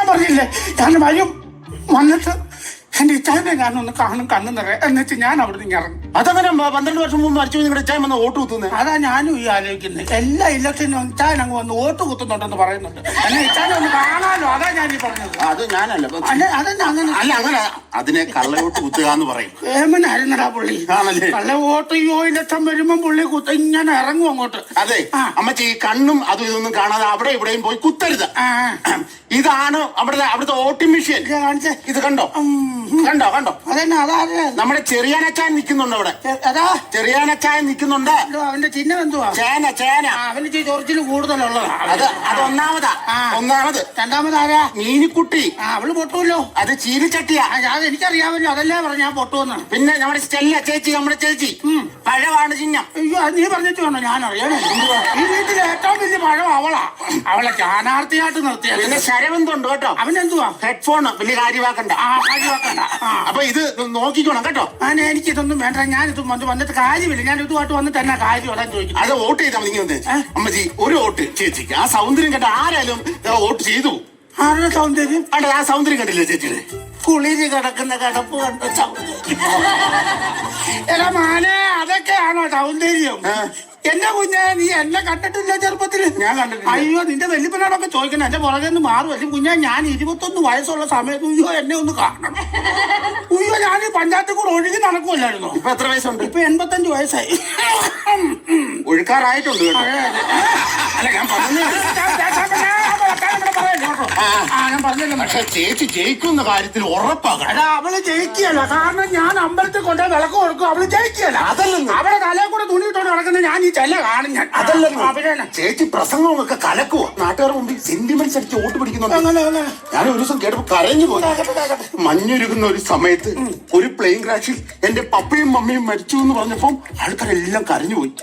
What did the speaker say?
പറഞ്ഞില്ലേ ഞാൻ വരും വന്നിട്ട് എന്റെ ഇച്ചാനെ ഞാനൊന്ന് കാണും കണ്ണു നിറയെ എന്നിട്ട് ഞാൻ അവിടെ നിന്ന് ഇറങ്ങും. അതങ്ങനെ 12 വർഷം മുമ്പ് മരിച്ചു നിങ്ങളുടെ ഇച്ചാൻ വന്ന് വോട്ട് കുത്തുന്നത്. അതാ ഞാനും ഈ ആലോചിക്കുന്നത്. എല്ലാ ഇലക്ഷനും ഇച്ചാൻ അങ്ങ് വന്ന് വോട്ട് കുത്തുന്നുണ്ടെന്ന് പറയുന്നുണ്ട്. എന്നെ ഇച്ചാനെ ഒന്ന് കാണാലോ, അതാ ഞാൻ ഈ പറഞ്ഞത്. അത് ഞാനല്ല അതെന്നെ അങ്ങനെ അല്ല അങ്ങനെ അതിനെ കള്ളവോട്ട് കുത്തുക എന്ന് പറയും. ഏമനായിരുന്നടാ പുള്ളി. ആണല്ലേ? കള്ള വോട്ട് 7 ലക്ഷം വരുമ്പോ പുള്ളി കുത്ത ഇങ്ങനെ ഇറങ്ങും അങ്ങോട്ട്. അതെ അമ്മച്ചി ഈ കണ്ണും അതും ഇതൊന്നും കാണാതെ അവിടെ ഇവിടെയും പോയി കുത്തരുത്. ഇതാണ് അവിടുത്തെ വോട്ടിംഗ് മെഷീൻ. കാണിച്ചേ. ഇത് കണ്ടോ കണ്ടോ കണ്ടോ? അതെന്നെ അതാ നമ്മുടെ ചെറിയാനച്ചാൻ നിൽക്കുന്നുണ്ട് അവിടെ. അതാ ചെറിയാനച്ചാൻ നിൽക്കുന്നുണ്ട്. അവന്റെ ചിഹ്നം എന്തുവാ? ചേന ചേന. അവന് ചൊറിച്ചില് കൂടുതലുള്ളതാ. അത് ഒന്നാമതാ. ഒന്നാമത്. രണ്ടാമതാരാ? മീനിക്കുട്ടി. അവള് പൊട്ടുമല്ലോ. അത് ചീനിച്ചട്ടിയാ. അത് എനിക്കറിയാമല്ലോ, അതല്ലേ പറഞ്ഞാ പൊട്ടുവന്ന്. പിന്നെ നമ്മുടെ സ്റ്റെല്ല ചേച്ചി, നമ്മുടെ ചേച്ചി പഴമാണ് ചിഹ്നം. അയ്യോ അത് നീ പറഞ്ഞിട്ട് വേണോ ഞാൻ അറിയണേ. ഈ വീട്ടിൽ ഏറ്റവും വലിയ പഴം അവളാ. അവളെ സ്ഥാനാർത്ഥിയായിട്ട് നിർത്തിയത്. പിന്നെ ശരവന്തുണ്ട് കേട്ടോ. അവനെന്തുവാ? ഹെഡ്ഫോൺ വലിയ കാര്യമാക്കണ്ട. കാര്യമാക്കണ്ട. അപ്പൊ ഇത് നോക്കിക്കോണം കേട്ടോ. എനിക്കിതൊന്നും വേണ്ട. ഞാനിത് വന്നിട്ട് കാര്യമില്ല. ഞാൻ ഇതുമായിട്ട് വന്നിട്ട് എന്നാ കാര്യം അതാ ചോദിക്കും. അത് വോട്ട് ചെയ്താൽ മതി. അമ്മജി ഒരു വോട്ട് ചേച്ചിക്ക്. ആ സൗന്ദര്യം കണ്ട ആരായാലും വോട്ട് ചെയ്തു. ആരുടെ സൗന്ദര്യം? അതെ ആ സൗന്ദര്യം കണ്ടില്ലേ ചേച്ചിയുടെ? കുളിര് കിടക്കുന്ന കിടപ്പ് കണ്ട സൗന്ദര്യം. എടാ മാനെ, അതൊക്കെയാണോ സൗന്ദര്യം? എന്റെ കുഞ്ഞെ, നീ എന്നെ കണ്ടിട്ടില്ല ചെറുപ്പത്തില്? ഞാൻ കണ്ടിട്ടില്ല. അയ്യോ, നിന്റെ വല്യപ്പനോടൊക്കെ ചോദിക്കണം. എന്റെ പുറകെ നിന്ന് മാറും. അല്ലെങ്കിൽ കുഞ്ഞെ, ഞാൻ 21 വയസ്സുള്ള സമയത്ത് അയ്യോ എന്നെ ഒന്ന് കാണണം. അയ്യോ, ഞാൻ ഈ പഞ്ചായത്തിൽ കൂടെ ഒഴുകി നടക്കുമല്ലായിരുന്നോ? ഇപ്പൊ എത്ര വയസ്സുണ്ട്? ഇപ്പൊ 85 വയസ്സായി. ഒഴുക്കാറായിട്ടുണ്ട്. അല്ല ഞാൻ പറഞ്ഞല്ലോ. പക്ഷെ ചേച്ചി ജയിക്കുന്ന കാര്യത്തിൽ ഉറപ്പാകണം. എടാ, അവള് ജയിക്കുകയല്ല. കാരണം ഞാൻ അമ്പലത്തിൽ കൊണ്ടേ വിളക്ക് കൊടുക്കും. അവള് ജയിക്കുകയല്ല. അതല്ലെന്ന്. അവളെ തലയിൽ കൂടെ തുണിയിട്ടോണ്ട് നടക്കുന്നത് ഞാൻ ഈ ചെല്ല കാണും. ഞാൻ അതല്ലെന്ന്. ചേച്ചി പ്രസംഗവും ഒക്കെ കലക്കുവോ? നാട്ടുകാർ മുമ്പിൽ സെന്റിമെന്റ്സ് അടിച്ച് വോട്ട് പിടിക്കുന്നുണ്ട്. ഞാൻ ഒരു ദിവസം കേട്ടപ്പോ കരഞ്ഞു പോയി. മഞ്ഞുരുകുന്ന ഒരു സമയത്ത് ഒരു പ്ലെയിൻ ക്രാഷിൽ എന്റെ പപ്പയും മമ്മിയും മരിച്ചു എന്ന് പറഞ്ഞപ്പോ ആൾക്കാരെല്ലാം കരഞ്ഞു പോയി.